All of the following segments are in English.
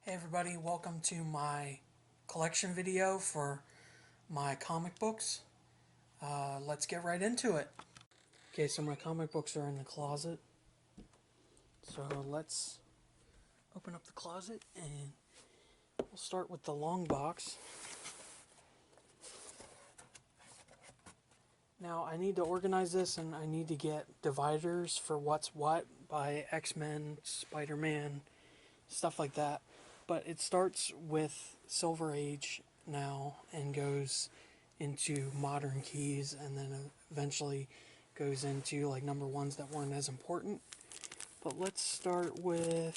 Hey everybody, welcome to my collection video for my comic books. Let's get right into it. Okay, so my comic books are in the closet. So let's open up the closet and we'll start with the long box. Now I need to organize this and I need to get dividers for what's what by X-Men, Spider-Man, stuff like that. But it starts with Silver Age now and goes into modern keys and then eventually goes into like number ones that weren't as important. But let's start where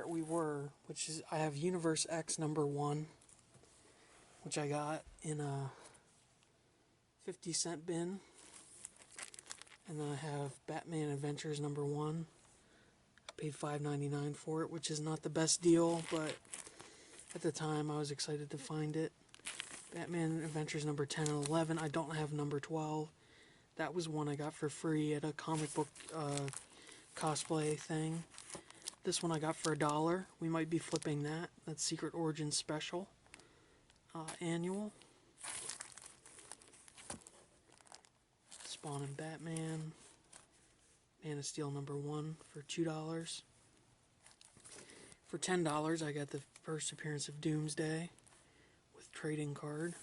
we were, which is I have Universe X number 1, which I got in a 50-cent bin. And then I have Batman Adventures number 1. I paid $5.99 for it, which is not the best deal, but at the time I was excited to find it. Batman Adventures number 10 and 11. I don't have number 12. That was one I got for free at a comic book cosplay thing. This one I got for $1. We might be flipping that. That's Secret Origins Special Annual. Spawn and Batman. Man of Steel number 1 for $2. For $10 I got the first appearance of Doomsday with trading card.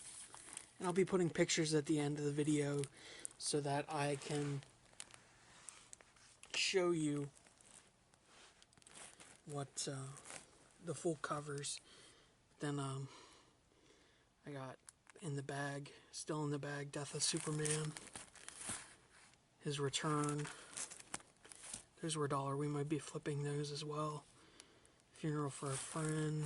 And I'll be putting pictures at the end of the video so that I can show you what the full covers. Then I got in the bag, still in the bag, Death of Superman, his return. Those were $1. We might be flipping those as well. Funeral for a Friend.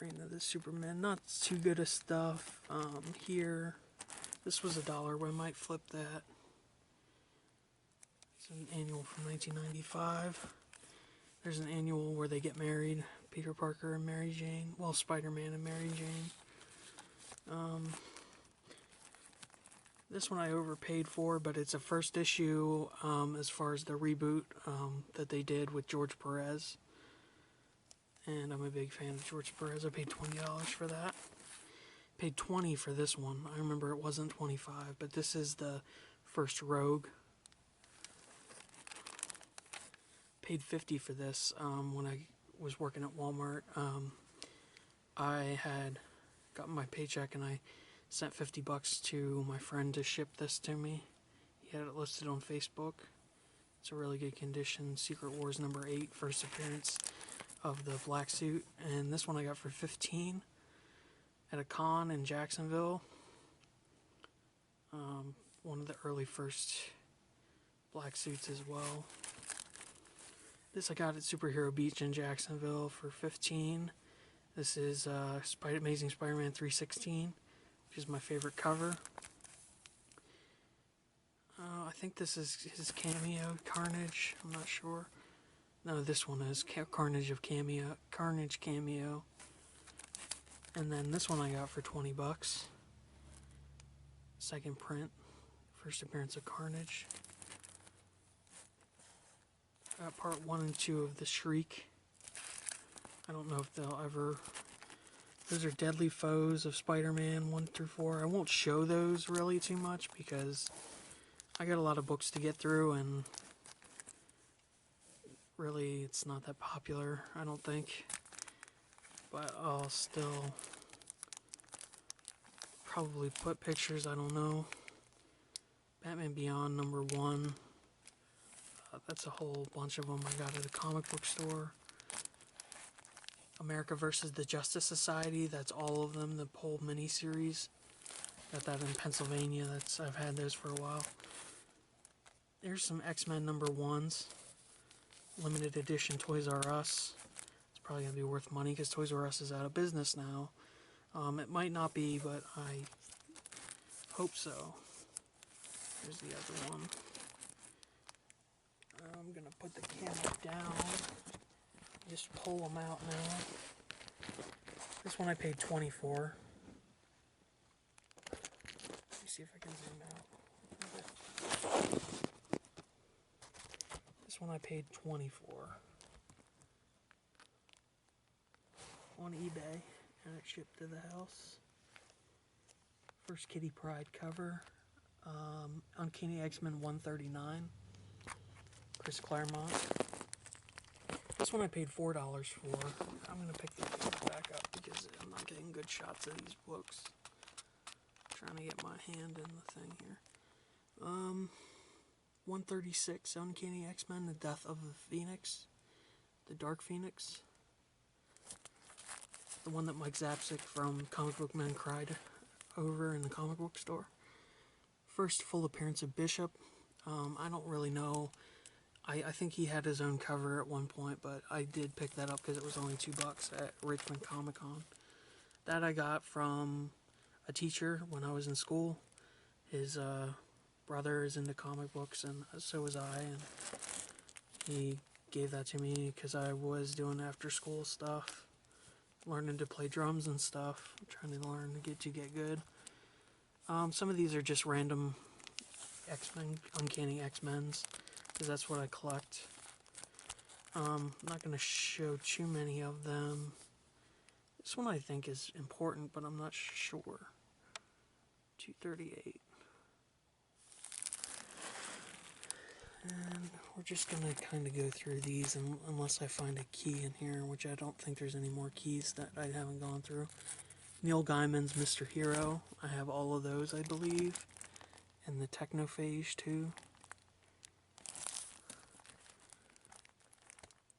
Reign of the Superman, not too good of stuff. Here, this was $1. We might flip that. It's an annual from 1995. There's an annual where they get married. Peter Parker and Mary Jane. Well, Spider-Man and Mary Jane. This one I overpaid for, but it's a first issue as far as the reboot that they did with George Perez. And I'm a big fan of George Perez. I paid $20 for that. Paid $20 for this one. I remember it wasn't $25, but this is the first Rogue. Paid $50 for this when I was working at Walmart. I had gotten my paycheck and I sent $50 to my friend to ship this to me. He had it listed on Facebook. It's a really good condition. Secret Wars number 8, first appearance of the black suit. And this one I got for $15 at a con in Jacksonville. One of the early first black suits as well. This I got at Superhero Beach in Jacksonville for $15. This is Amazing Spider-Man 316, which is my favorite cover. I think this is his cameo, Carnage. I'm not sure. No, this one is Carnage cameo. And then this one I got for $20. Second print, first appearance of Carnage. Got part 1 and 2 of the Shriek. I don't know if they'll ever... Those are Deadly Foes of Spider-Man 1 through 4. I won't show those really too much because I got a lot of books to get through and really it's not that popular, I don't think. But I'll still probably put pictures, I don't know. Batman Beyond number 1. That's a whole bunch of them I got at a comic book store. America versus the Justice Society, that's all of them, the whole miniseries. Got that in Pennsylvania, I've had those for a while. There's some X-Men number 1s. Limited edition Toys R Us. It's probably going to be worth money because Toys R Us is out of business now. It might not be, but I hope so. Here's the other one. I'm going to put the camera down. Just pull them out now. This one I paid $20 for. Let me see if I can zoom out. This one I paid $20 for on eBay, and it shipped to the house. First Kitty Pryde cover, Uncanny X-Men 139, Chris Claremont. This one I paid $4 for. I'm going to pick these back up because I'm not getting good shots of these books. I'm trying to get my hand in the thing here. 136, Uncanny X-Men, The Death of the Phoenix, The Dark Phoenix. The one that Mike Zapcic from Comic Book Men cried over in the comic book store. First full appearance of Bishop. I don't really know. I think he had his own cover at one point, but I did pick that up because it was only $2 at Richmond Comic Con. That I got from a teacher when I was in school. His brother is into comic books, and so was I, and he gave that to me because I was doing after school stuff, learning to play drums and stuff, trying to learn to get good. Some of these are just random X-Men, Uncanny X-Men's, because that's what I collect. I'm not going to show too many of them. This one I think is important, but I'm not sure. 238. And we're just going to kind of go through these unless I find a key in here, which I don't think there's any more keys that I haven't gone through. Neil Gaiman's Mr. Hero. I have all of those, I believe. And the Technophage, too.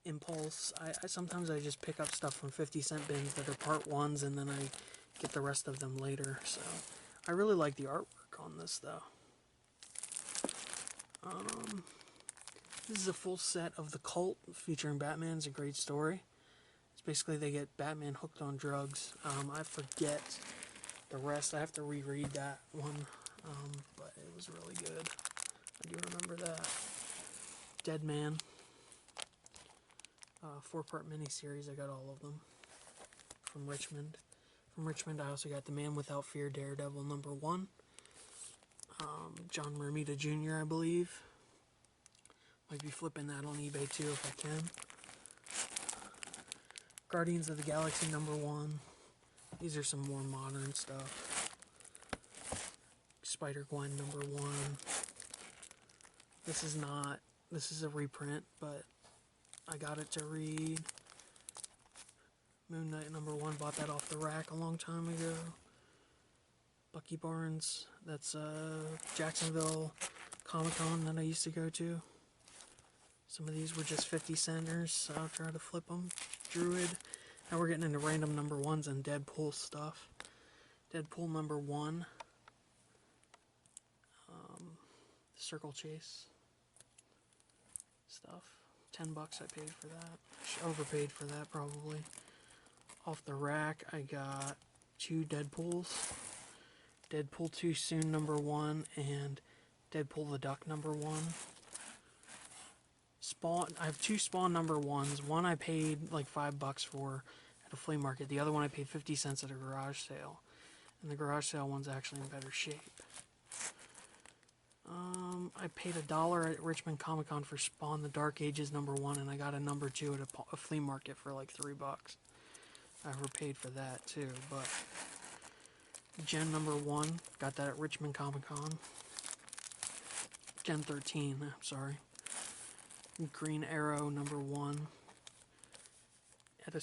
Impulse. Sometimes I just pick up stuff from 50-cent bins that are part ones, and then I get the rest of them later. So I really like the artwork on this, though. This is a full set of The Cult featuring Batman. It's a great story. It's basically they get Batman hooked on drugs. I forget the rest. I have to reread that one, but it was really good. I do remember that. Dead Man. 4-part miniseries. I got all of them from Richmond. From Richmond, I also got The Man Without Fear, Daredevil #1. John Romita Jr., I believe. Might be flipping that on eBay too if I can. Guardians of the Galaxy #1. These are some more modern stuff. Spider-Gwen #1. This is a reprint, but I got it to read. Moon Knight #1, bought that off the rack a long time ago. Bucky Barnes, that's Jacksonville Comic Con that I used to go to. Some of these were just 50 centers, so I'll try to flip them. Druid. Now we're getting into random #1s and Deadpool stuff. Deadpool #1. Circle Chase stuff. $10 I paid for that. Overpaid for that probably. Off the rack, I got 2 Deadpools. Deadpool 2 Soon #1 and Deadpool the Duck #1. Spawn. I have 2 Spawn #1s. One I paid like $5 for at a flea market. The other one I paid 50 cents at a garage sale. And the garage sale one's actually in better shape. I paid $1 at Richmond Comic Con for Spawn the Dark Ages #1, and I got a #2 at a flea market for like $3. I overpaid for that too, but Gen #1, got that at Richmond Comic Con. Gen 13, I'm sorry. Green Arrow #1. At a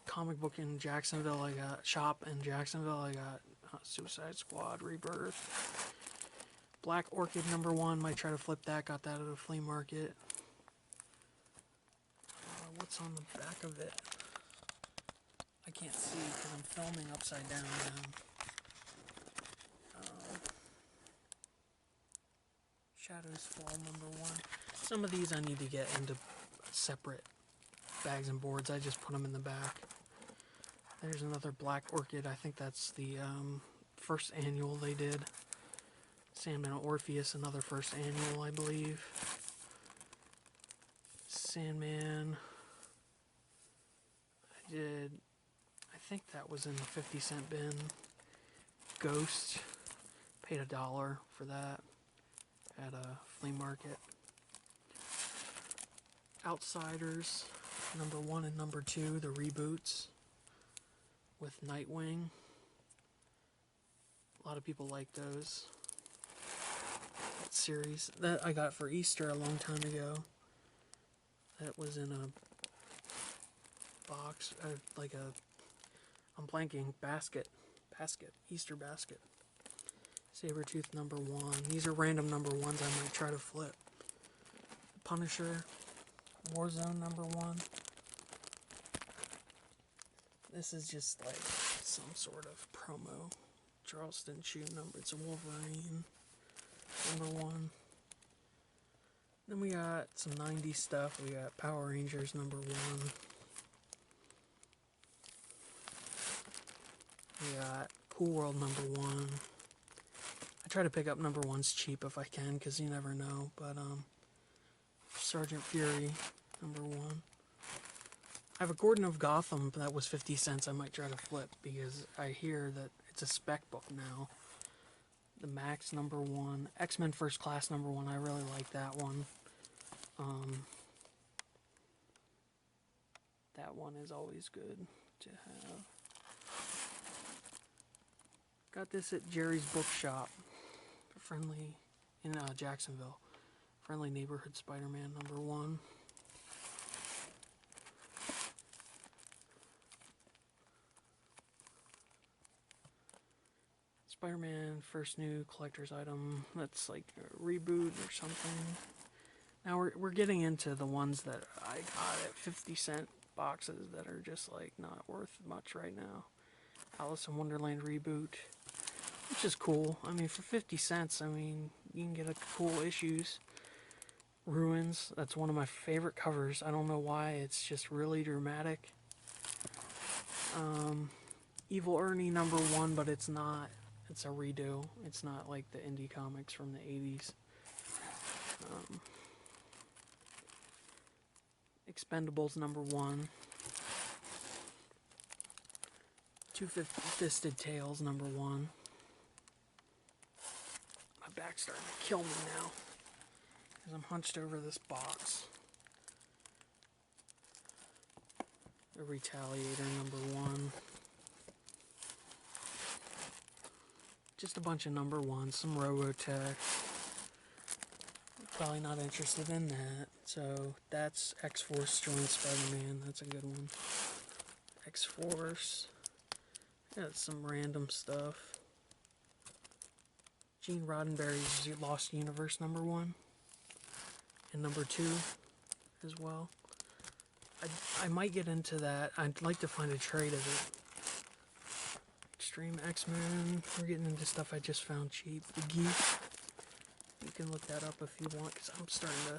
comic book in Jacksonville, I got shop in Jacksonville. I got Suicide Squad Rebirth. Black Orchid #1. Might try to flip that. Got that at a flea market. What's on the back of it? I can't see because I'm filming upside down now. Shadows Fall #1. Some of these I need to get into separate bags and boards. I just put them in the back. There's another Black Orchid. I think that's the first annual they did. Sandman Orpheus, another first annual, I believe. Sandman. I think that was in the 50-cent bin. Ghost. Paid $1 for that at a flea market. Outsiders number 1 and number 2, the reboots with Nightwing. A lot of people like those. That series that I got for Easter a long time ago. That was in a box, like a, I'm blanking, basket, Easter basket. Sabretooth number 1. These are random number 1s I might try to flip. Punisher, Warzone number 1. This is just like some sort of promo. Charleston shoe number. It's a Wolverine number 1. Then we got some 90s stuff. We got Power Rangers number 1. We got Cool World number 1. I try to pick up number 1s cheap if I can, because you never know. But Sergeant Fury number 1. I have a Gordon of Gotham that was 50 cents I might try to flip, because I hear that it's a spec book now. The Max number 1. X-Men First Class number 1. I really like that one. That one is always good to have. Got this at Jerry's Bookshop. Friendly in Jacksonville. Friendly Neighborhood Spider-Man number 1. Spider-Man first new collector's item. That's like a reboot or something. Now we're getting into the ones that I got at 50-cent boxes that are just like not worth much right now. Alice in Wonderland reboot, which is cool. I mean, for 50 cents, I mean, you can get a cool issues. Ruins, that's one of my favorite covers. I don't know why, it's just really dramatic. Evil Ernie number 1, but it's not. It's a redo. It's not like the indie comics from the 80s. Expendables number 1. Two-Fisted Tales number 1. My back's starting to kill me now, because I'm hunched over this box. The Retaliator number 1. Just a bunch of number 1s, some Robotech. Probably not interested in that. So that's X-Force joins Spider-Man. That's a good one. X-Force. Got some random stuff. Gene Roddenberry's Lost Universe number 1. And number 2 as well. I might get into that. I'd like to find a trade of it. Extreme X-Men. We're getting into stuff I just found cheap. The Geek. You can look that up if you want, because I'm starting to...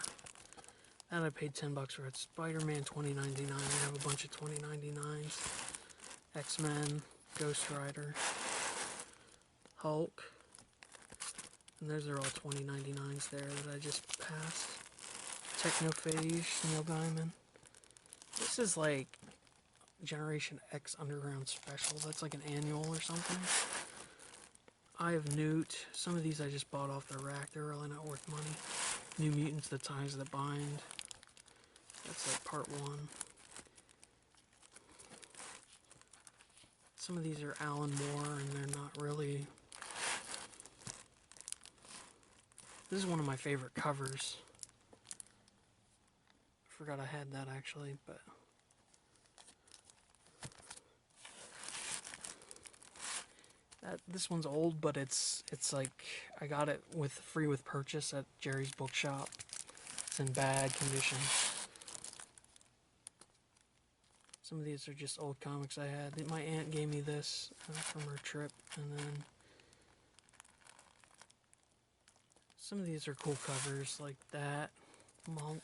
And I paid $10 for it. Spider-Man 2099. I have a bunch of 2099s. X-Men. Ghost Rider. Hulk. And those are all 2099s there that I just passed. Technophage. Neil Gaiman. This is like Generation X Underground Special. That's like an annual or something. Eye of Newt. Some of these I just bought off the rack. They're really not worth money. New Mutants, The Ties That Bind. That's like part 1. Some of these are Alan Moore, and they're not really... This is one of my favorite covers. I forgot I had that actually, but... This one's old, but it's like I got it free with purchase at Jerry's Bookshop. It's in bad condition. Some of these are just old comics I had. My aunt gave me this from her trip, and then some of these are cool covers like that. Monk.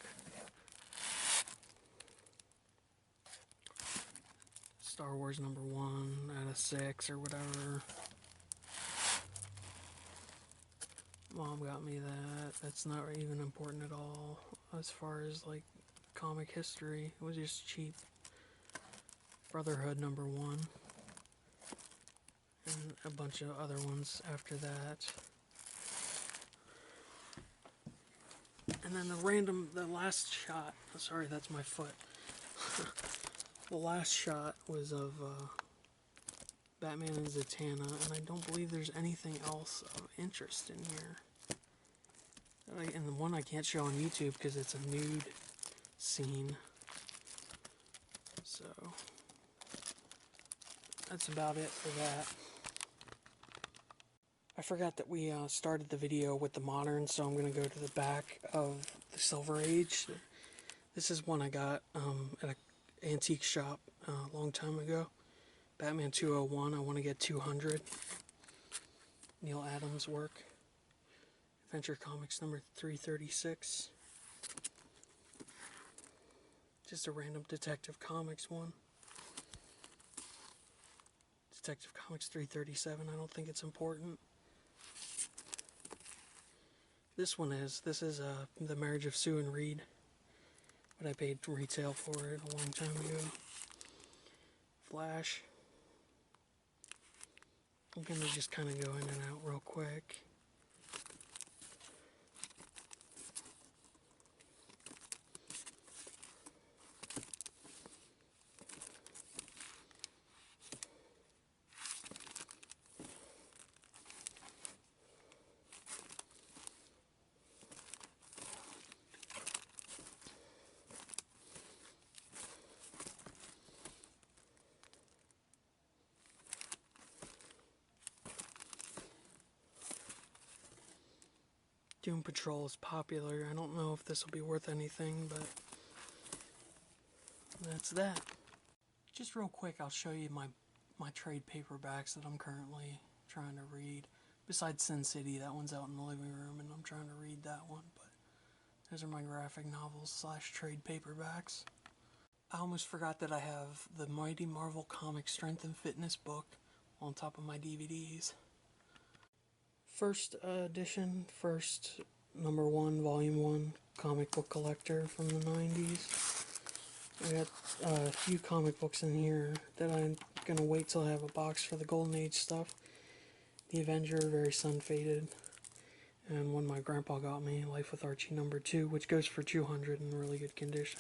Star Wars number 1 out of 6 or whatever. Mom got me that. That's not even important at all as far as like comic history. It was just cheap. Brotherhood number 1. And a bunch of other ones after that. And And then the last shot, sorry, that's my foot. The last shot was of Batman and Zatanna, and I don't believe there's anything else of interest in here. And the one I can't show on YouTube because it's a nude scene. So, that's about it for that. I forgot that we started the video with the modern, so I'm going to go to the back of the Silver Age. This is one I got at an antique shop a long time ago. Batman 201, I want to get 200. Neil Adams' work. Adventure Comics number 336. Just a random Detective Comics one. Detective Comics 337, I don't think it's important. This one is. This is The Marriage of Sue and Reed. But I paid retail for it a long time ago. Flash. I'm going to just kind of go in and out real quick. Doom Patrol is popular. I don't know if this will be worth anything, but that's that. Just real quick, I'll show you my trade paperbacks that I'm currently trying to read. Besides Sin City, that one's out in the living room, and I'm trying to read that one. But those are my graphic novels / trade paperbacks. I almost forgot that I have the Mighty Marvel Comics Strength and Fitness book on top of my DVDs. First edition, first number 1, volume 1 comic book collector from the 90s. I got a few comic books in here that I'm going to wait till I have a box for the Golden Age stuff. The Avenger, very sun-faded. And one my grandpa got me, Life with Archie number 2, which goes for 200 in really good condition.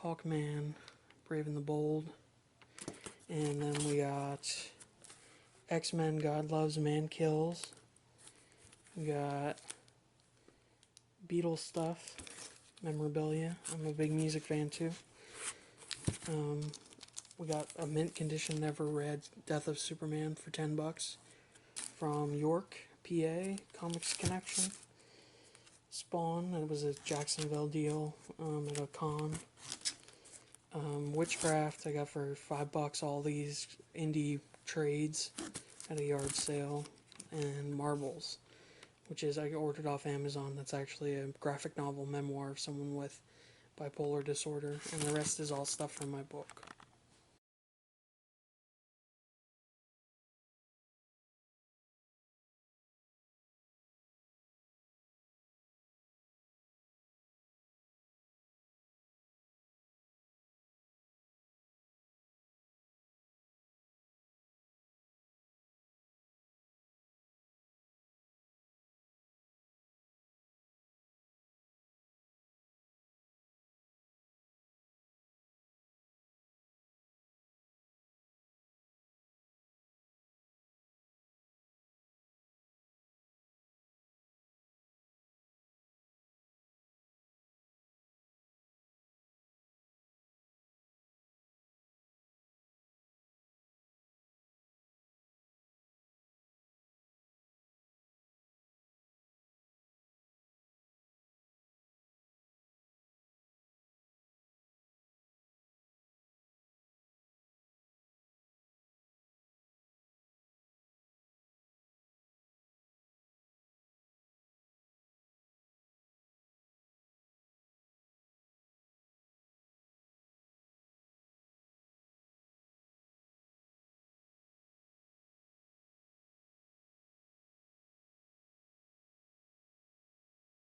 Hawkman, Brave and the Bold. And then we got X-Men, God Loves, Man Kills. We got Beatles stuff, memorabilia. I'm a big music fan too. We got a mint condition, never read, Death of Superman for $10 from York, PA, Comics Connection. Spawn, it was a Jacksonville deal at a con. Witchcraft, I got for $5 all these indie trades at a yard sale. And Marbles, which is I ordered off Amazon. That's actually a graphic novel memoir of someone with bipolar disorder, and the rest is all stuff from my book.